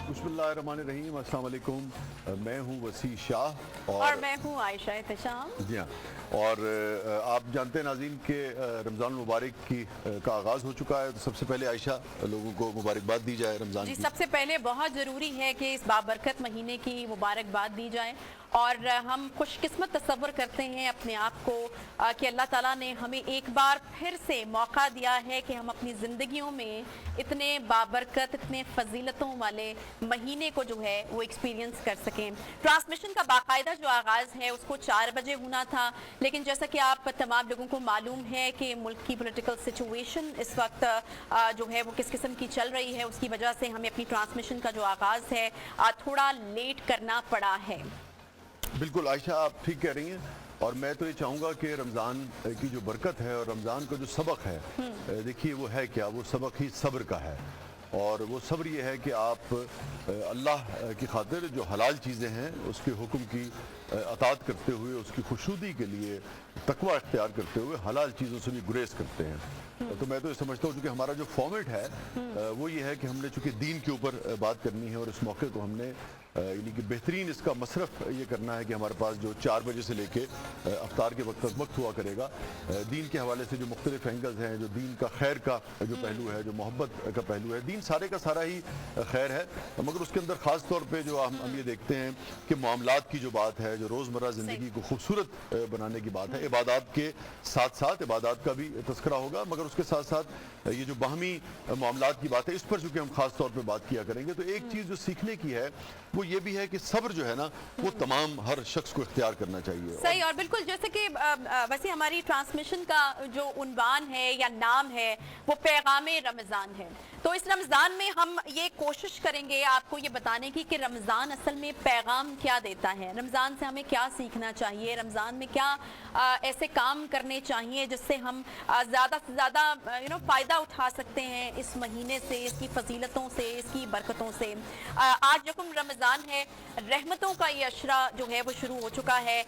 बिस्मिल्लाहिर्रहमानिर्रहीम, अस्सलाम वालेकुम। मैं हूँ वसी शाह और मैं हूँ आयशा एहतशाम। जी हाँ। और आप जानते हैं नाज़रीन के रमज़ान मुबारक का आगाज़ हो चुका है। तो सबसे पहले आयशा लोगों को मुबारकबाद दी जाए रमज़ान जी, की। सबसे पहले बहुत ज़रूरी है कि इस बाबरकत महीने की मुबारकबाद दी जाए और हम खुशकिस्मत तस्वर करते हैं अपने आप को कि अल्लाह ताला ने हमें एक बार फिर से मौका दिया है कि हम अपनी ज़िंदगियों में इतने बाबरकत, इतने फजीलतों वाले महीने को जो है वो एक्सपीरियंस कर सकें। ट्रांसमिशन का बाकायदा जो आगाज़ है उसको 4 बजे होना था, लेकिन जैसा कि आप तमाम लोगों को मालूम है कि मुल्क की पॉलिटिकल सिचुएशन इस वक्त जो है वो किस किस्म की चल रही है, उसकी वजह से हमें अपनी ट्रांसमिशन का जो आगाज़ है थोड़ा लेट करना पड़ा है। बिल्कुल आयशा, आप ठीक कह रही हैं। और मैं तो ये चाहूँगा कि रमज़ान की जो बरकत है और रमज़ान का जो सबक है, देखिए वो है क्या, वो सबक ही सब्र का है। और वो सब्र ये है कि आप अल्लाह की खातिर जो हलाल चीज़ें हैं उसके हुक्म की अताअत करते हुए, उसकी खुशनुदी के लिए तकवा इख्तियार करते हुए हलाल चीज़ों से भी गुरेज करते हैं। तो मैं तो ये समझता हूँ चूँकि हमारा जो फॉर्मेट है वो ये है कि हमने चूँकि दीन के ऊपर बात करनी है और इस मौके को हमने यानी कि बेहतरीन इसका मसरफ़ ये करना है कि हमारे पास जो 4 बजे से लेके अफ्तार के वक्त तक वक्त हुआ करेगा, दीन के हवाले से जो मुख्तलिफ एंगल्स हैं, जो दीन का खैर का जो पहलू है, जो मोहब्बत का पहलू है, दीन सारे का सारा ही खैर है, मगर उसके अंदर ख़ास तौर पे जो हम ये देखते हैं कि मामलात की जो बात है, जो रोज़मर्रा ज़िंदगी को खूबसूरत बनाने की बात है, इबादत के साथ साथ इबादत का भी तस्करा होगा, मगर उसके साथ साथ ये जो बाहमी मामलात की बात है इस पर चूँकि हम ख़ास तौर पर बात किया करेंगे। तो एक चीज़ जो सीखने की है वो ये भी है कि सब्र जो है ना वो तमाम हर शख्स को इख्तियार करना चाहिए। सही, और बिल्कुल जैसे कि वैसे हमारी ट्रांसमिशन का जो उन्वान है या नाम है वो पैगामे रमज़ान है। तो इस रमज़ान में हम ये कोशिश करेंगे आपको ये बताने की कि रमज़ान असल में पैगाम क्या देता है, रमज़ान से हमें क्या सीखना चाहिए, रमज़ान में क्या ऐसे काम करने चाहिए जिससे हम ज़्यादा से ज़्यादा फ़ायदा उठा सकते हैं इस महीने से, इसकी फजीलतों से, इसकी बरकतों से। आज यकुम रमज़ान है, रहमतों का ये अशरा जो है वो शुरू हो चुका है।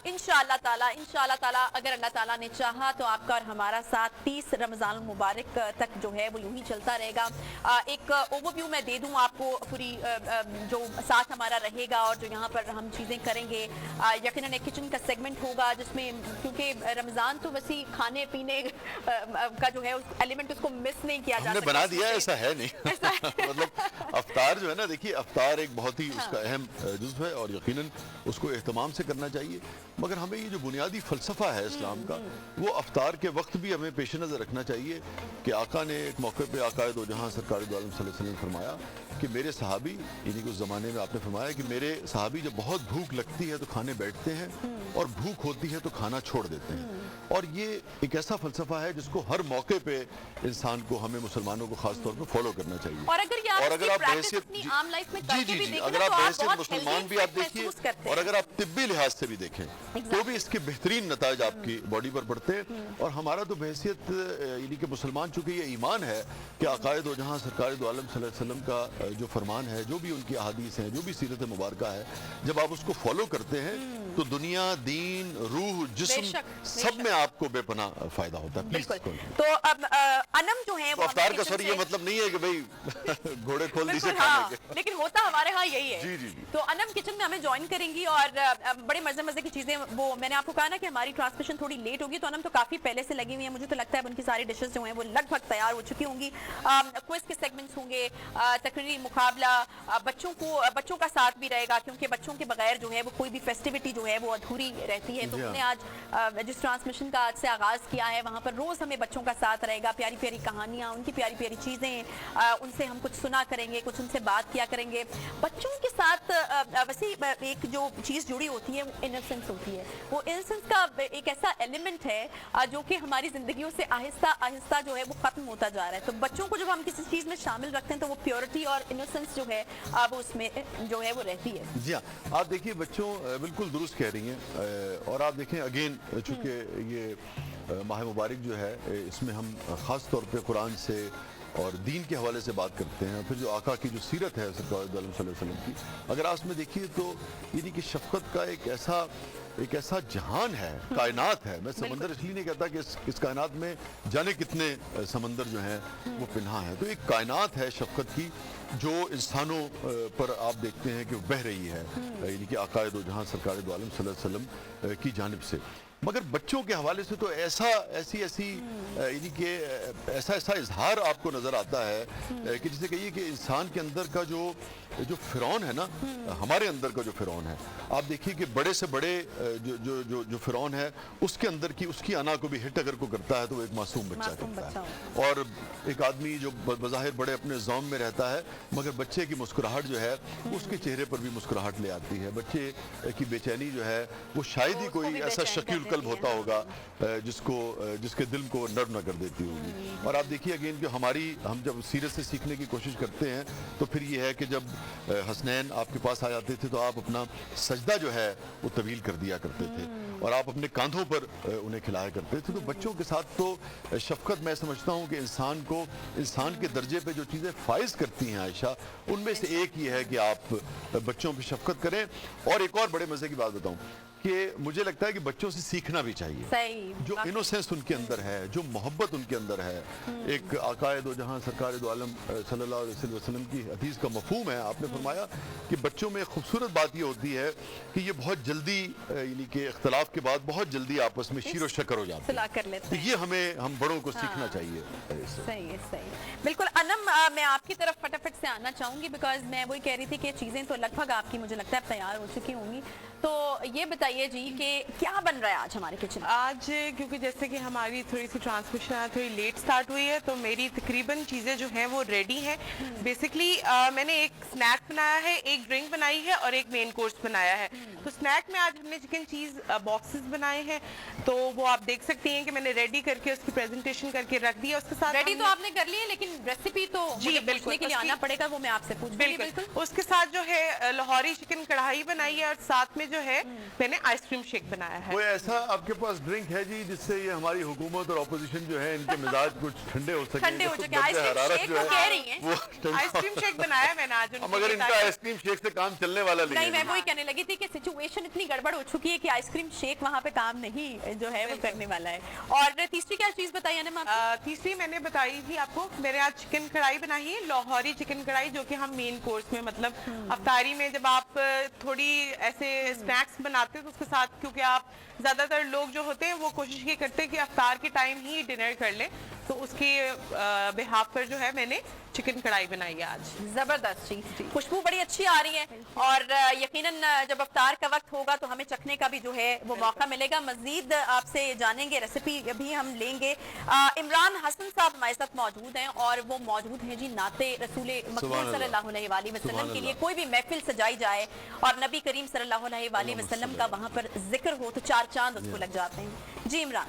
इंशाअल्लाह ताला अगर अल्लाह ताला ने चाहा तो आपका और हमारा साथ 30 रमज़ान मुबारक तक जो है वो यूं ही चलता रहेगा। एक ओवरव्यू मैं दे दूं आपको पूरी जो साथ हमारा रहेगा और जो यहाँ पर हम चीज़ें करेंगे। यकीनन एक किचन का सेगमेंट होगा जिसमें, क्योंकि रमज़ान तो वैसे खाने पीने का जो है उस एलिमेंट उसको मिस नहीं किया जा सकता, बना दिया है, ऐसा है नहीं मतलब अफ्तार जो है ना, देखिए अफ्तार एक बहुत ही उसका अहम जुज़्व है और यकीनन उसको एहतमाम से करना चाहिए, मगर हमें ये जो बुनियादी फ़लसफ़ा है इस्लाम का वो अफ्तार के वक्त भी हमें पेश नज़र रखना चाहिए कि आका ने एक मौके पे आका दो जहां सरकार दो आलम सल्लल्लाहु अलैहि वसल्लम फरमाया कि मेरे सहाबी, यानी कि उस ज़माने में आपने फरमाया कि मेरे सहाबी जब बहुत भूख लगती है तो खाने बैठते हैं और भूख होती है तो खाना छोड़ देते हैं। और ये एक ऐसा फ़लसफ़ा है जिसको हर मौके पे इंसान को, हमें मुसलमानों को खास तौर पे फॉलो करना चाहिए। और अगर आप बहैसियत आम लाइफ में करके भी देखें, अगर आप तो बहैसियत मुसलमान भी आप देखिए और अगर आप तिब्बी लिहाज से भी देखें तो भी इसके बेहतरीन नताज आपकी बॉडी पर पड़ते हैं। और हमारा तो बहैसियत यानी कि मुसलमान, चूँकि ये ईमान है कि आकाए दो जहां सरकार दो आलम सल्लल्लाहु अलैहि वसल्लम का जो फरमान है, जो भी उनकी अहादीस हैं, जो भी सीरत मुबारक है, जब आप उसको फॉलो करते हैं तो दुनिया, दीन, रूह, जिस्म सब में आपको बेपनाह फायदा होता है। प्लीज। तो अब अनम जो है वो अफ्तार का सर ये मतलब नहीं है कि भाई घोड़े खोल दी से हाँ, लेकिन होता हमारे यहाँ यही है। जी जी जी। तो अनम किचन में हमें ज्वाइन करेंगी और बड़े मजे की चीजें, वो मैंने आपको कहा ना कि हमारी ट्रांसमिशन थोड़ी लेट होगी, तो अनम तो काफी पहले से लगी हुई है, मुझे तो लगता है उनकी सारी डिशेस जो हैं वो लगभग तैयार हो चुकी होंगी। क्विज के सेगमेंट्स होंगे, तकरीरी मुकाबला, बच्चों का साथ भी रहेगा, क्योंकि बच्चों के बगैर जो है वो कोई भी फेस्टिविटी जो है वो अधूरी रहती है। तो हमने आज जिस ट्रांसमिशन का आज से आगाज किया है वहाँ पर रोज हमें बच्चों का साथ रहेगा, प्यारी प्यारी कहानियाँ, उनकी प्यारी प्यारी चीजें, उनसे हम कुछ सुना करेंगे, कुछ उनसे बात किया करेंगे। बच्चों के साथ वैसे एक जो चीज जुड़ी होती है वो इनोसेंस होती है। वो इनोसेंस का एक ऐसा एलिमेंट है जो कि हमारी जिंदगियों से आहिस्ता आहिस्ता जो है वो खत्म होता जा रहा है। तो बच्चों को जब हम किसी चीज में शामिल रखते हैं तो वो प्योरिटी और इनोसेंस जो है वो उसमें जो है वो रहती है। जी हाँ, आप देखिए बच्चों बिल्कुल दुरुस्त कह रही हैं। और आप देखें अगेन, चूँकि ये माह मुबारक जो है इसमें हम ख़ास तौर पे कुरान से और दीन के हवाले से बात करते हैं, फिर जो आका की जो सीरत है सरकार सल्लल्लाहु अलैहि वसल्लम की, अगर आप उसमें देखिए तो यानी कि शफ़क़त का एक ऐसा ایک ایسا جہان ہے, کائنات ہے. میں سمندر اس لیے نہیں کہتا کہ اس کائنات میں جانے کتنے سمندر جو ہیں وہ پنہا ہیں. تو ایک کائنات ہے شفقت کی جو انسانوں پر آپ دیکھتے ہیں کہ وہ بہہ رہی ہے, یعنی کہ آقائے دو جہاں سرکار دو عالم صلی اللہ علیہ وسلم کی جانب سے. مگر بچوں کے حوالے سے تو ایسی یعنی کہ ایسا اظہار آپ کو نظر آتا ہے کہ جسے کہیے کہ انسان کے اندر کا جو فرعون ہے نا, ہمارے اندر کا جو فرعون ہے, آپ دیکھیے کہ بڑے سے بڑے جو فرعون ہے اس کے اندر کی اس کی انا کو بھی ہٹ اگر کو کرتا ہے تو وہ ایک معصوم بچہ کرتا ہے. اور ایک آدمی جو بظاہر بڑے اپنے زوم میں رہتا ہے مگر بچے کی مسکراہٹ جو ہے اس کے چہرے پر بھی مسکراہٹ لے آتی ہے. بچے کی بے چینی جو ہے وہ شاید ہی کوئی ایسا شکی القلب ہوتا ہوگا جس کے دل کو نرم نہ کر دیتی ہوگی. اور آپ دیکھیے اگین کہ ہم جب سیرت سے سیکھنے کی کوشش کرتے ہیں تو پھر یہ ہے کہ جب حسنین آپ کے پاس آ جاتے تھے تو آپ اپنا سجدہ جو ہے وہ طویل کر دیا کرتے تھے اور آپ اپنے کاندھوں پر انہیں کھلایا کرتے تھے. تو بچوں کے ساتھ تو شفقت میں سمجھتا ہوں کہ انسان کے درجے پہ جو چیزیں فائز کرتی ہیں عائشہ, ان میں سے ایک یہ ہے کہ آپ بچوں پہ شفقت کریں. اور ایک اور بڑے مزے کی بات بتاؤں کہ مجھے لگتا ہے کہ بچوں سے سیکھنا بھی چاہیے. جو انوسینس ان کے اندر ہے, جو محبت ان کے اندر ہے, ایک آقائے دو جہاں سرکار دو عالم صلی اللہ علیہ وسلم کی حدیث کا مفہوم ہے. آپ نے فرمایا کہ بچوں میں خوبصورت بات یہ ہوتی ہے کہ یہ بہت جلدی یعنی کہ اختلاف کے بعد بہت جلدی آپس میں شیر و شکر ہو جاتے ہیں. تو یہ ہم بڑوں کو سیکھنا چاہیے. صحیح بالکل. انم, میں آپ کی طرف فٹافٹ سے آنا چاہوں گی بیکاز میں وہی کہہ رہی تھی کہ چیزیں تو لگ بھگ آپ کی مجھے لگتا ہے تیار ہو چکی ہوں گی. تو یہ بتائیے جی کہ کیا بن رہا ہے آج ہمارے کچن میں؟ آج کیونکہ جیسے کہ ہماری تھوڑی سی ٹرانسمیشن تھوڑی لیٹ سٹارٹ ہوئی ہے تو میری تقریباً چیزیں جو ہیں وہ ریڈی ہیں. بیسکلی میں نے ایک سنیک بنایا ہے, ایک ڈرنک بنائی ہے اور ایک مین کورس بنایا ہے. تو سنیک میں آج ہم نے چکن چیز باکسز بنائے ہیں تو وہ آپ دیکھ سکتی ہیں کہ میں نے ریڈی کر کے اس کی پریزنٹیشن کر کے رکھ دیا. اس کے ساتھ ریڈی تو آپ نے کر لی ہے لیکن ریسیپی تو جی بالکل کے لیے آنا پڑے گا, وہ میں آپ سے پوچھ رہی ہوں. بالکل. اس کے ساتھ جو ہے لاہوری چکن کڑھائی بنائی ہے اور ساتھ میں جو ہے میں نے آئس کریم شیک بنایا ہے. کوئی ایسا آپ کے پاس ڈرنک ہے جی جس سے یہ ہماری حکومت اور اپوزیشن جو ہے ان کے مزاج کچھ ٹھنڈے ہو سکیں؟ ٹھنڈے ہو چکے. آئس کریم شیک تو کہہ رہی ہیں, آئس کریم شیک بنایا میں نے آج. مگر ان کا آئس کریم شیک سے کام چلنے والا نہیں, میں وہی کہنے لگی تھی کہ سچویشن اتنی گڑبڑ ہو چکی ہے کہ آئس کریم شیک وہاں پہ کام نہیں جو ہے وہ کرنے والا ہے. اور تیسری کیا چیز بتائی ہے نا؟ تیسری میں نے بتائی تھی آپ کو, میں نے آج چکن کڑھائی بنائی ہے, لاہوری چکن کڑھائی, جو کہ ہم مین کورس میں مطلب افطاری میں جب آپ تھوڑی ایسے اسنیکس بناتے تو اس کے ساتھ, کیونکہ آپ زیادہ تر لوگ جو ہوتے ہیں وہ کوشش یہ کرتے ہیں کہ افطار کے ٹائم ہی ڈنر کر لیں, تو اس کی بہاف پر جو ہے میں نے چکن کڑھائی بنائی ہے آج. زبردست جی, خوشبو بڑی اچھی آ رہی ہے اور یقیناً جب افطار کا وقت ہوگا تو ہمیں چکھنے کا بھی جو ہے وہ موقع ملے گا. مزید آپ سے جانیں گے, ریسیپی بھی ہم لیں گے. عمران حسن صاحب ہمارے ساتھ موجود ہیں اور وہ موجود ہیں جی نعت رسول مقبول صلی اللہ علیہ وآلہ وسلم کے لیے. کوئی بھی محفل سجائی جائے اور نبی کریم صلی اللہ علیہ وآلہ وسلم کا وہاں پر ذکر ہو تو چار چاند اس کو لگ جاتے ہیں. جی عمران.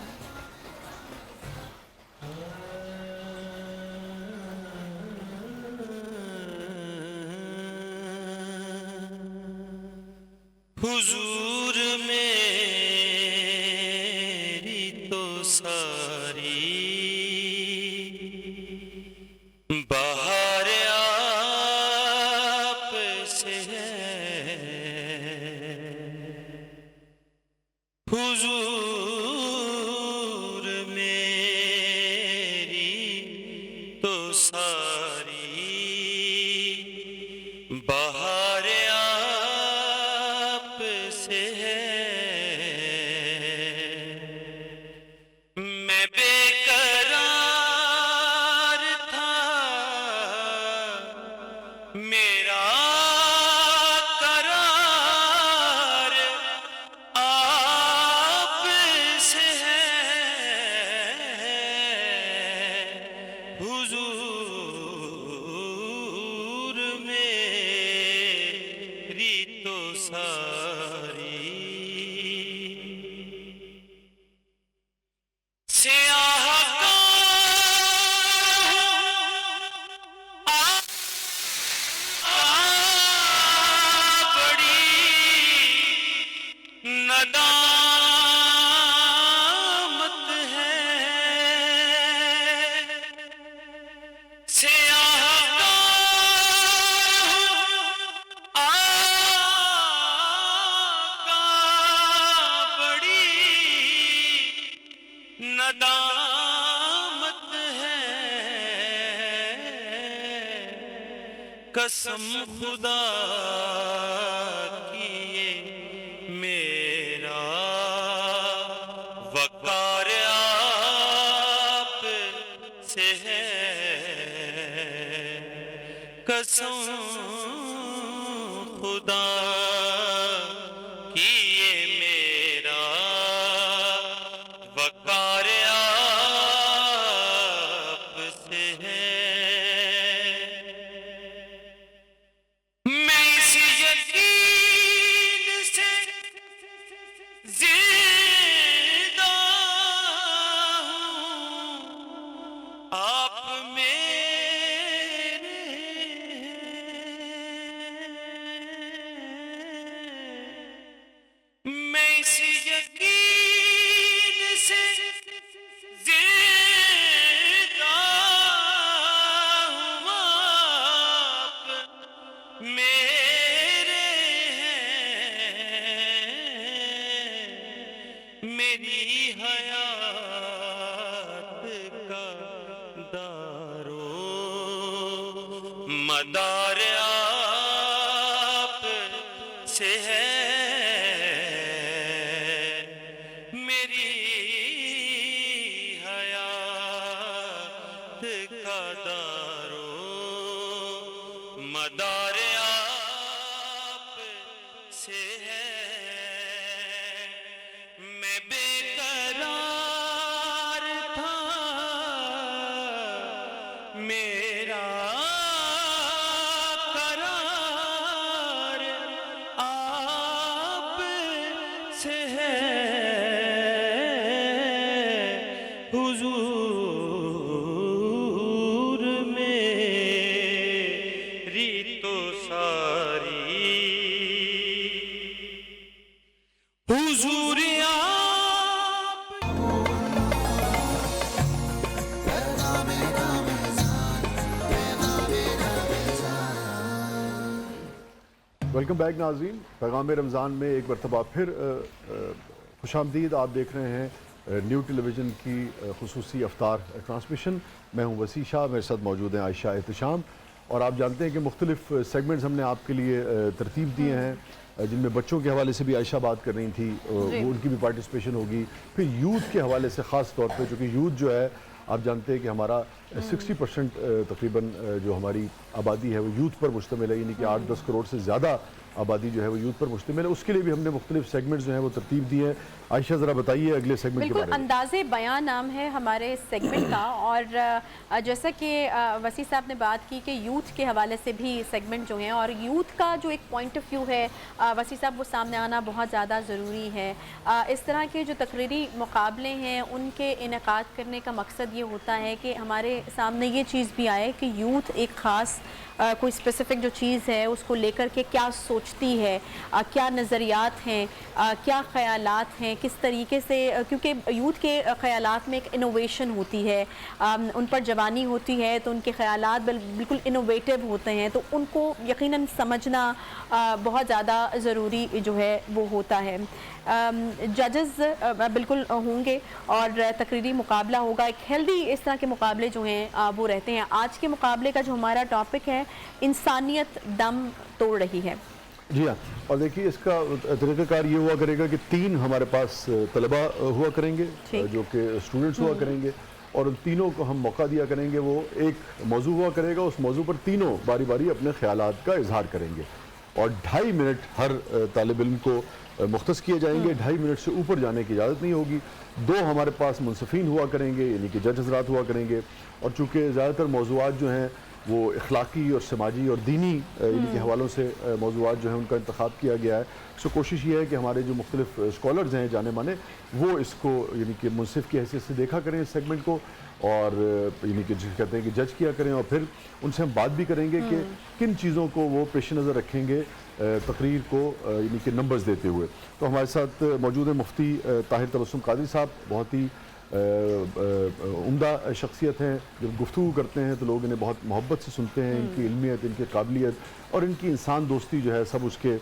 حضور میری تو ساری بہار آپ سے ہے, حضور میری تو ساری بہار آپ سے ہے. میں بے قرار تھا, میرا قرار آپ سے ہے, حضور میری تو ساری سیاہ بڑی ندامت ہے, कसम खुदा की ये मेरा वकार आप से है, कसम खुदा की ये मेरा वकार आप से है। मैं इस यकीन से जिंदा हूँ, आप मेरे हैं। मैं इस यकीन से जिंदा हूँ, आप मेरे हैं। मेरी हयात का दारो मदार आप से है, मेरी हयात का दारो मदार आप से है। मैं बेकरार था, मेरा करार आप से है। हुजूर मेरी तो सारी हुजूर आप। वेलकम बैक नाज़रीन। पैगाम रमज़ान में एक मरतबा फिर खुशामदीद। आप देख रहे हैं न्यू टेलीविज़न की खुसूसी अफ्तार ट्रांसमिशन। मैं हूं वसी शाह, मेरे साथ मौजूद हैं आयशा एहतशाम। और आप जानते हैं कि मुख्तलिफ सेगमेंट्स हमने आपके लिए तरतीब दिए हैं, जिनमें बच्चों के हवाले से भी आयशा बात कर रही थी, वो उनकी भी पार्टिसिपेशन होगी। फिर यूथ के हवाले से ख़ास तौर पे, चूँकि यूथ जो है आप जानते हैं कि हमारा 60% तकरीबन जो हमारी आबादी है वो यूथ पर मुश्तमिल है, यानी कि 8-10 करोड़ से ज़्यादा आबादी जो है वो यूथ पर मुश्तमिल है। उसके लिए भी हमने मुख्तलिफ सेगमेंट्स जो हैं वो तरतीब दिए हैं। आयशा ज़रा बताइए अगले सेगमेंट के बिल्कुल, बारे में। अंदाज़े बयां नाम है हमारे सेगमेंट का। और जैसा कि वसी साहब ने बात की कि यूथ के हवाले से भी सेगमेंट जो हैं, और यूथ का जो एक पॉइंट ऑफ व्यू है वसी साहब, वो सामने आना बहुत ज़्यादा ज़रूरी है। इस तरह के जो तकरीरी मुकाबले हैं उनके इनेकाद करने का मकसद ये होता है कि हमारे सामने ये चीज़ भी आए कि यूथ एक ख़ास कोई स्पेसिफिक जो चीज़ है उसको लेकर के क्या सोचती है, क्या नज़रियात हैं, क्या ख़यालात हैं, किस तरीके से, क्योंकि यूथ के ख़यालात में एक इनोवेशन होती है, उन पर जवानी होती है तो उनके ख़यालात बिल्कुल इनोवेटिव होते हैं, तो उनको यकीनन समझना बहुत ज़्यादा ज़रूरी जो है वो होता है। जजेस बिल्कुल होंगे और तकरीरी मुकाबला होगा। एक हेल्दी इस तरह के मुकाबले जो हैं वो रहते हैं। आज के मुकाबले का जो हमारा टॉपिक है, इंसानियत दम तोड़ रही है। जी हाँ, और देखिए इसका तरीक़ाकार ये हुआ करेगा कि 3 हमारे पास तलबा हुआ करेंगे जो कि स्टूडेंट्स हुआ करेंगे, और उन तीनों को हम मौका दिया करेंगे, वो एक मौजू हुआ करेगा, उस मौजू पर तीनों बारी बारी अपने ख्यालात का इजहार करेंगे, और 2.5 मिनट हर तालिब इल्म को मुख्तस किए जाएंगे। 2.5 मिनट से ऊपर जाने की इजाज़त नहीं होगी। 2 हमारे पास मुनसिफीन हुआ करेंगे, यानी कि जज हज़रात हुआ करेंगे। और चूँकि ज़्यादातर मौज़ूआत जो हैं वो इखलाकी और समाजी और दीनी यानी कि हवालों से मौज़ूआत जो है उनका इंतखाब किया गया है। सो कोशिश ये है कि हमारे जो मुख्तलिफ स्कॉलर्स हैं जाने माने, वो इसको यानी कि मुनसिफ की हैसियत से देखा करें इस सेगमेंट को, और यानी कि जिसे कहते हैं कि जज किया करें, और फिर उनसे हम बात भी करेंगे कि किन चीज़ों को वो पेश नज़र रखेंगे तकरीर को यानी कि नंबर्स देते हुए। तो हमारे साथ मौजूद है मुफ्ती ताहिर तबस्सुम कादरी साहब, बहुत ही उम्दा शख्सियत हैं। जब गुफ्तगू करते हैं तो लोग इन्हें बहुत मोहब्बत से सुनते हैं। इनकी इल्मियत, इनकी काबिलियत और इनकी इंसान दोस्ती जो है सब उसके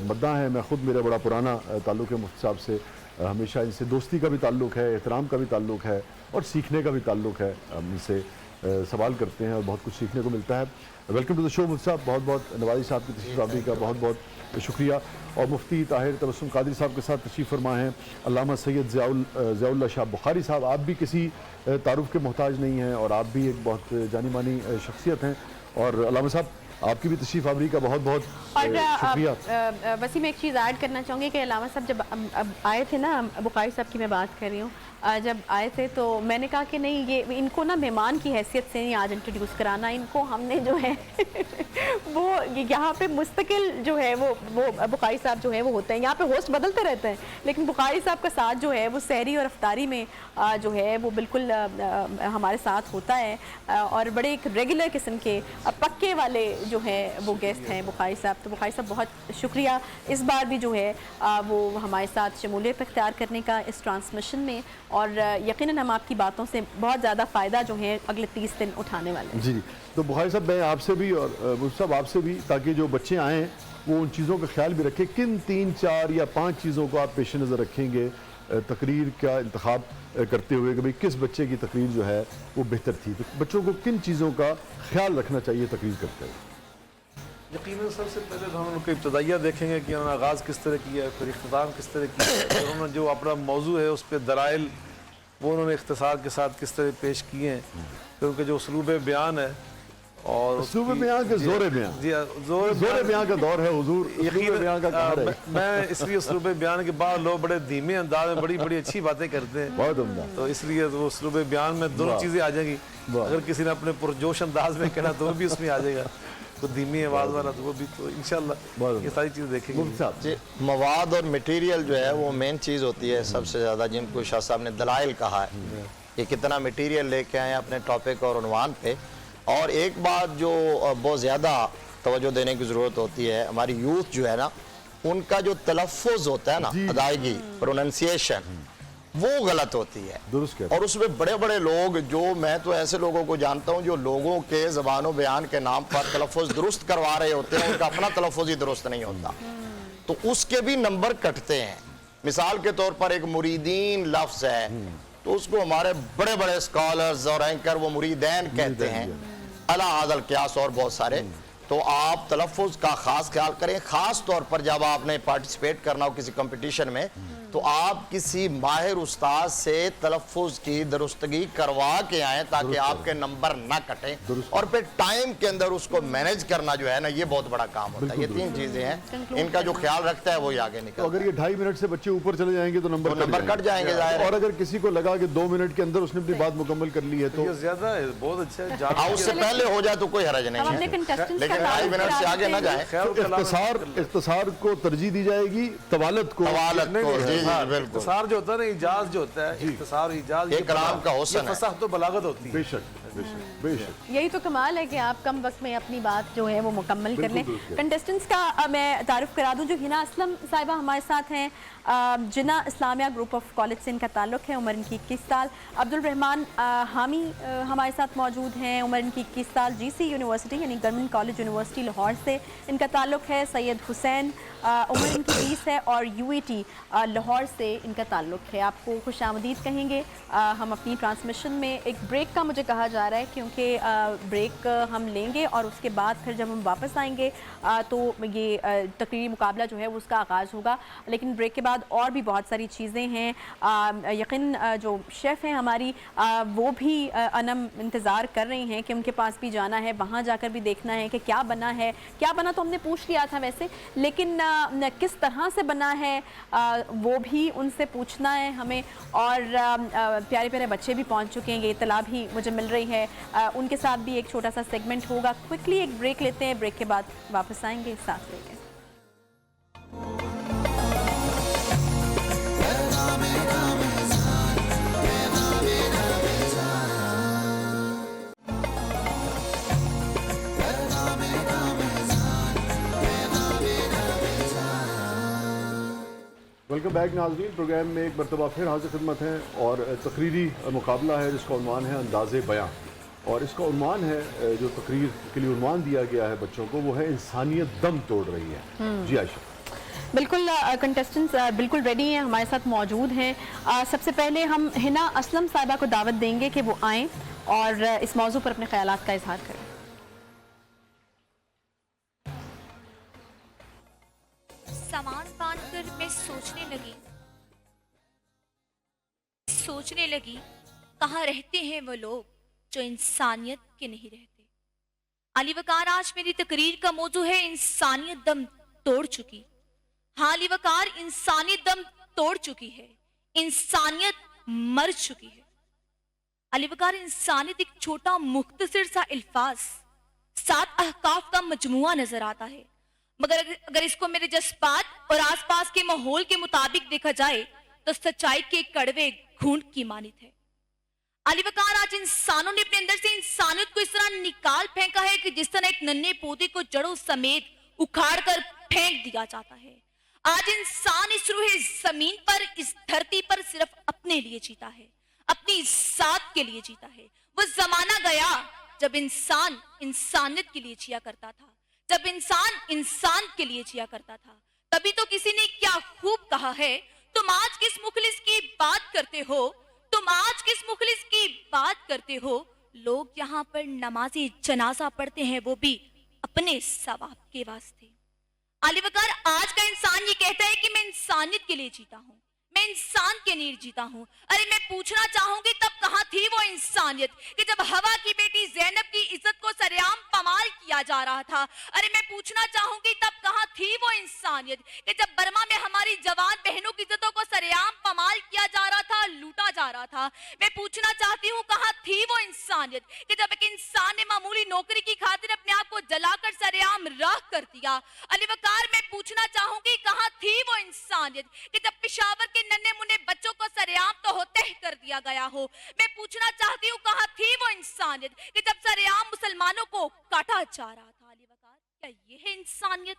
मद्दा है। मैं ख़ुद, मेरा बड़ा पुराना ताल्लुक़ है मुफ्ती साहब से, हमेशा इनसे दोस्ती का भी ताल्लुक़ है, एहतराम का भी ताल्लुक़ है और सीखने का भी ताल्लुक़ है इनसे। सवाल करते हैं और बहुत कुछ सीखने को मिलता है। वेलकम टू द शो मुफ्ती साहब, बहुत बहुत नवाज़ी साहब की तशरीफ़ आवरी का बहुत बहुत शुक्रिया। और मुफ्ती ताहिर तबस्सुम कादरी साहब के साथ तशरीफ़ फरमा हैं अल्लामा सैयद ज़ियाउल्लाह शाह बुखारी साहब। आप भी किसी तारुफ के मोहताज नहीं हैं और आप भी एक बहुत जानी मानी शख्सियत हैं। और अल्लामा साहब आपकी भी तशरीफ़ आवरी का बहुत बहुत शुक्रिया। वैसे मैं एक चीज़ ऐड करना चाहूँगी कि अल्लामा साहब जब अब आए थे ना, बुखारी साहब की मैं बात कर रही हूँ, जब आए थे तो मैंने कहा कि नहीं, ये इनको ना मेहमान की हैसियत से नहीं आज इंट्रोड्यूस कराना, इनको हमने जो है वो यहाँ पे मुस्तकिल जो है वो बुखारी साहब जो है वो होते हैं, यहाँ पे होस्ट बदलते रहते हैं, लेकिन बुखारी साहब का साथ जो है वो सहरी और अफ्तारी में जो है वो बिल्कुल हमारे साथ होता है। और बड़े एक रेगुलर किस्म के पक्के वाले जो है वो गेस्ट हैं बुखारी साहब। तो बुखारी साहब बहुत शुक्रिया इस बार भी जो है वो हमारे साथ शमूलियत इख्तियार करने का इस ट्रांसमिशन में, और यकीनन हम आपकी बातों से बहुत ज़्यादा फ़ायदा जो है अगले 30 दिन उठाने वाले हैं। जी जी, तो बुखारी साहब मैं आपसे भी और मुफ्ती साहब आपसे भी, ताकि जो बच्चे आएँ वो उन चीज़ों का ख्याल भी रखें, किन 3, 4 या 5 चीज़ों को आप पेश नज़र रखेंगे तकरीर का इंतखाब करते हुए कि भाई किस बच्चे की तकरीर जो है वो बेहतर थी? तो बच्चों को किन चीज़ों का ख्याल रखना चाहिए तकरीर करते हुए? यकीनन सबसे पहले तो हम उनका इब्तदाइया देखेंगे कि उन्होंने आगाज़ किस तरह किया है, फिर इख्तिताम किस तरह किया है, फिर उन्होंने जो अपना मौजू है उस पर दलाइल वो उन्होंने इख्तिसार के साथ किस तरह पेश किए हैं, फिर उनके जो उसलूब बयान है और उसलूब बयान के ज़ोर बयान, जी ज़ोर बयान का दौर है हुजूर, उसलूब बयान का कहाँ है? मैं इसलिए उसलूब बयान के बाद लोग बड़े धीमे अंदाज में बड़ी बड़ी अच्छी बातें करते हैं, बहुत उम्दा। तो इसलिए तो उसलूब बयान में दोनों चीज़ें आ जाएंगी। अगर किसी ने अपने पुरजोश अंदाज में कहना तो वो भी उसमें आ जाएगा, तो धीमी आवाज़ वाला तो वो भी, तो इंशाल्लाह ये सारी चीज़ें देखेंगे। जी, मवाद और मटेरियल जो है वो मेन चीज़ होती है सबसे ज़्यादा, जिनको शाह साहब ने दलाइल कहा है कि कितना मटेरियल लेके आए अपने टॉपिक और उन्वान पे। और एक बात जो बहुत ज़्यादा तवज्जो देने की ज़रूरत होती है, हमारी यूथ जो है ना, उनका जो तलफ़ुज़ होता है ना, अदायगी, प्रोनंसिएशन, वो गलत होती है। दुरुस्त। और उसमें बड़े बड़े लोग, जो मैं तो ऐसे लोगों को जानता हूँ जो लोगों के ज़बान बयान के नाम पर तलफ़ुज़ दुरुस्त करवा रहे होते हैं, उनका अपना तलफ़ुज़ ही दुरुस्त नहीं होता, तो उसके भी नंबर कटते हैं। मिसाल के तौर पर एक मुरीदीन लफ्ज़ है, तो उसको हमारे बड़े बड़े स्कॉलर्स और एंकर वो मुरीदैन कहते हैं, अला आदल क्यास और बहुत सारे। तो आप तलफ़ुज़ का ख़ास ख्याल करें, ख़ास तौर पर जब आपने पार्टिसिपेट करना हो किसी कंपटीशन में, तो आप किसी माहिर उस्ताद से तलफ़ुज़ की दुरुस्तगी करवा के आएँ ताकि आपके नंबर ना कटें, और फिर टाइम के अंदर उसको मैनेज करना जो है ना, ये बहुत बड़ा काम होता है। ये 3 चीज़ें हैं, इनका जो ख्याल रखता है वही आगे निकलता है। तो अगर ये 2.5 मिनट से बच्चे ऊपर चले जाएंगे तो नंबर कट जाएंगे ज़ाहिर है। और अगर किसी को लगा कि 2 मिनट के अंदर उसने अपनी बात मुकम्मल कर ली है तो ये ज़्यादा है, बहुत अच्छा है। हाँ, उससे पहले हो जाए तो कोई हरज नहीं हम अपने है, contestants लेकिन का 2.5 मिनट से आगे ना जाए। इख्तिसार को तरजीह दी जाएगी, तवालत को। बिल्कुल जो होता है ना, इजाज जो होता है, इख्तिसार इजाज एक कलाम का हुस्न है, फसाह तो बलागत होती है। बेशक बेशक बेशक। यही तो कमाल है कि आप कम वक्त में अपनी बात जो है वो मुकम्मल कर लें। कंटेस्टेंट्स का मैं तारुफ करा दूं, जो हिना असलम साहिबा हमारे साथ हैं, जिन्ना इस्लामिया ग्रुप ऑफ कॉलेज से इनका ताल्लुक़ है, उम्र इनकी 21 साल। अब्दुल रहमान हामी हमारे साथ मौजूद हैं, उम्र इनकी 21 साल। GC यूनिवर्सिटी यानी गवर्नमेंट कॉलेज यूनिवर्सिटी लाहौर से इनका ताल्लुक़ है। सैयद हुसैन उम्र इनकी 20 है और UAT लाहौर से इनका ताल्लुक़ है। आपको खुश आमदीद कहेंगे। हम अपनी ट्रांसमिशन में एक ब्रेक का मुझे कहा जा रहा है, क्योंकि ब्रेक हम लेंगे और उसके बाद फिर जब हम वापस आएंगे तो ये तकरीरी मुकाबला जो है वो उसका आगाज़ होगा। लेकिन ब्रेक के बाद और भी बहुत सारी चीज़ें हैं। यकीन जो शेफ़ हैं हमारी वो भी अनम इंतज़ार कर रही हैं कि उनके पास भी जाना है, वहाँ जाकर भी देखना है कि क्या बना है। क्या बना तो हमने पूछ लिया था वैसे, लेकिन किस तरह से बना है वो भी उनसे पूछना है हमें। और प्यारे प्यारे बच्चे भी पहुँच चुके हैं, ये इत्तला भी मुझे मिल रही है। उनके साथ भी एक छोटा सा सेगमेंट होगा। क्विकली एक ब्रेक लेते हैं, ब्रेक के बाद वापस आएंगे साथ लेके। वेलकम बैक नाज़रीन, प्रोग्राम में एक मरतबा फिर हाजिर खिदमत हैं और तकरीरी मुकाबला है जिसका उन्वान है अंदाज़े बयां। और इसका उन्वान है, जो तकरीर के लिए उन्वान दिया गया है बच्चों को, वो है इंसानियत दम तोड़ रही है। जी आयशा। बिल्कुल, कंटेस्टेंट्स बिल्कुल रेडी हैं, हमारे साथ मौजूद हैं। सबसे पहले हम हिना असलम साहिबा को दावत देंगे कि वो आएँ اور اس موضوع پر اپنے خیالات کا اظہار کریں. سامان باندھ کر میں سوچنے لگی کہاں رہتے ہیں وہ لوگ جو انسانیت کے نہیں رہتے. علی وقار، آج میری تقریر کا موضوع ہے انسانیت دم توڑ چکی. ہاں علی وقار، انسانیت دم توڑ چکی ہے، انسانیت مر چکی ہے. علی وقار، انسانیت ایک چھوٹا مختصر سا الفاظ، 7 احقاف کا مجموعہ نظر آتا ہے، مگر اگر اس کو میرے جذبات اور آس پاس کے ماحول کے مطابق دیکھا جائے تو سچائی کے کڑوے گھونٹ کی مانند ہے. علی وقار، آج انسانوں نے اپنے اندر سے انسانیت کو اس طرح نکال پھینکا ہے کہ جس طرح ایک ننھے پودے کو جڑوں سمیت اکھاڑ کر پھینک دیا جاتا ہے. آج انسان اس روح زمین پر، اس دھرتی پر صرف اپنے لیے جیتا ہے، اپنی ذات کے لیے جیتا ہے. وہ زمانہ گیا جب انسان انسانیت کے لیے جیا کرتا تھا، جب انسان انسان کے لیے جیا کرتا تھا. تبھی تو کسی نے کیا خوب کہا ہے، تم آج کس مخلص کی بات کرتے ہو، تم آج کس مخلص کی بات کرتے ہو. لوگ یہاں پر نماز جنازہ پڑھتے ہیں، وہ بھی اپنے ثواب کے واسطے. علی وقار، آج کا انسان یہ کہتا ہے کہ میں انسانیت کے لیے جیتا ہوں، میں انسان کے لیے جیتا ہوں. ارے میں پوچھنا چاہوں گی تب کہاں تھی وہ انسانیت کہ جب ہوا کی بیٹی زینب کی عزت کو سرعام پامال کیا جا رہا تھا. ارے میں پوچھنا چاہوں گی تب کہاں تھی وہ انسانیت کہ جب برما میں ہماری جوان بہنوں کی عزتوں کو سرعام پامال کیا جا رہا تھا، لوٹا جا رہا تھا. میں پوچھنا چاہتی ہوں کہاں تھی وہ انسانیت کہ جب ایک انسان نے معمولی نوکری کی خاطر اپنے آپ کو جلا کر سرعام راکھ کر دیا. علی وقار، میں پوچھنا چاہوں گی کہاں تھی وہ انسانیت کہ جب پشاور کے ننھے منھے بچوں کو سرعام تو ہوتے کر دیا گیا ہو. میں پوچھنا چاہتی ہوں کہاں تھی وہ انسانیت کہ جب سرعام مسلمانوں کو کاٹا جا رہا تھا. علی وقار، کیا یہ ہے انسانیت؟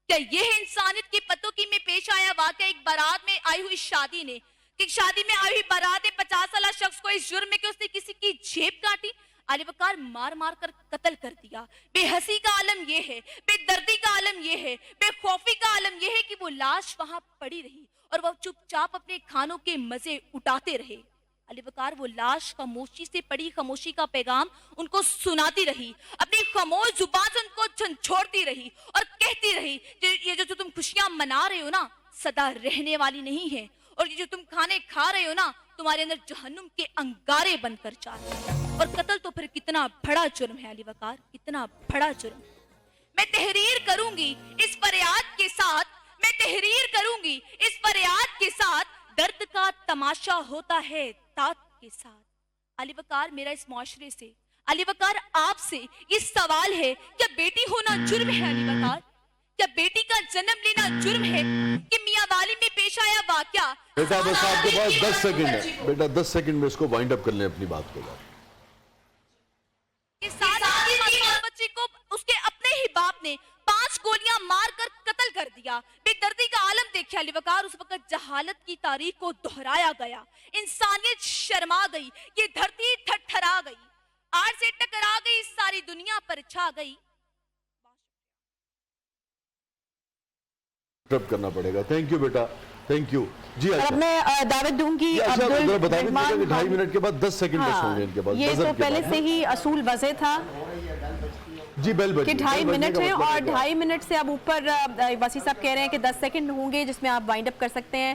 کیا یہ ہے انسانیت کی پتوں کی میں پیش آیا واقعہ ایک بارات میں آئی ہوئی شادی نے، کہ شادی میں آئی ہوئی بارات 50 سالہ شخص کو اس جرم میں کہ اس نے کسی کی جیب کاٹی، علی وقار مار مار کر قتل کر دیا. بے حسی کا عالم یہ ہے، بے دردی کا عالم یہ ہے، بے خوفی کا عالم یہ ہے کہ وہ لاش وہاں پڑی رہی اور وہ چپ چاپ اپنے کھانوں کے مزے اٹھاتے رہے. علی وقار، وہ لاش خاموشی سے پڑی خاموشی کا پیغام ان کو سناتی رہی، اپنی خاموش زبان سے ان کو جھنجھوڑتی رہی اور کہتی رہی یہ جو تم خوشیاں منا رہے ہو نا سدا رہنے والی نہیں ہے، اور یہ جو تم کھانے کھا رہے ہو نا تمہارے اندر جہنم کے انگارے بن کر جا رہے ہیں. اور قتل تو پھر کتنا بڑا جرم ہے علی وقار، کتنا بڑا جرم. میں تحریر کروں گی اس فریاد کے ساتھ، میں تحریر کروں گی اس فریاد کے ساتھ، درد کا تماشا ہوتا ہے تات کے ساتھ. علی وقار، میرا اس معاشرے سے، علی وقار آپ سے یہ سوال ہے، کیا بیٹی ہونا جرم ہے؟ علی وقار، کیا بیٹی کا جنم لینا جرم ہے کہ میاں والی میں پیش آیا واقعہ؟ بیٹا بس آپ کے پاس 10 سیکنڈ ہے، بیٹا 10 سیکنڈ میں اس کو وائنڈ اپ کر لیں اپنی بات کو. بچی کو اس کے اپنے ہی باپ نے 5 گولیاں مار کر قتل کر دیا. بے دردی کا عالم دیکھے علی وقار. اس وقت جہالت کی تاریخ کو دہرایا گیا، انسانیت شرما گئی، یہ دھرتی تھرتھرا گئی، آڑ سے ٹکرا گئی، ساری دنیا پر چھا گئی. کرنا پڑے گا. تھینک یو بیٹا، تھینک یو. جی اب میں دعوت دوں گی بتا 2.5 منٹ کے بعد 10 سیکنڈ بس ہوں گے ان کے پاس. یہ تو پہلے سے ہی اصول وضع تھا جی بیل بجی کہ 2.5 منٹ ہیں، اور 2.5 منٹ سے اب اوپر وسیع صاحب کہہ رہے ہیں کہ 10 سیکنڈ ہوں گے جس میں آپ وائنڈ اپ کر سکتے ہیں.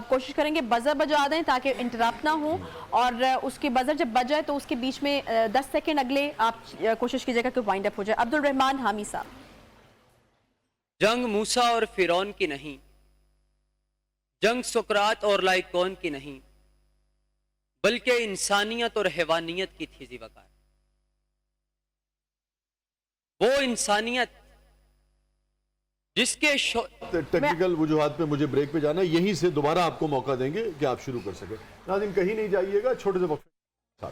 کوشش کریں گے بزر بجا دیں تاکہ انٹرپٹ نہ ہو، اور اس کی بزر جب بجائے تو اس کے بیچ میں 10 سیکنڈ اگلے آپ کوشش کیجئے گا کہ وائنڈ اپ ہو جائے. عبدالرحمان حامی صاحب. جنگ موسیٰ اور فرعون کی نہیں، جنگ سقراط اور لائکون کی نہیں، بلکہ انسانیت اور حیوانیت کی تھی. وقار، وہ انسانیت جس کے ٹیکنیکل وجوہات پہ مجھے بریک پہ جانا ہے، یہیں سے دوبارہ آپ کو موقع دیں گے کہ آپ شروع کر سکیں. ناظرین کہیں نہیں جائیے گا، چھوٹے سے وقت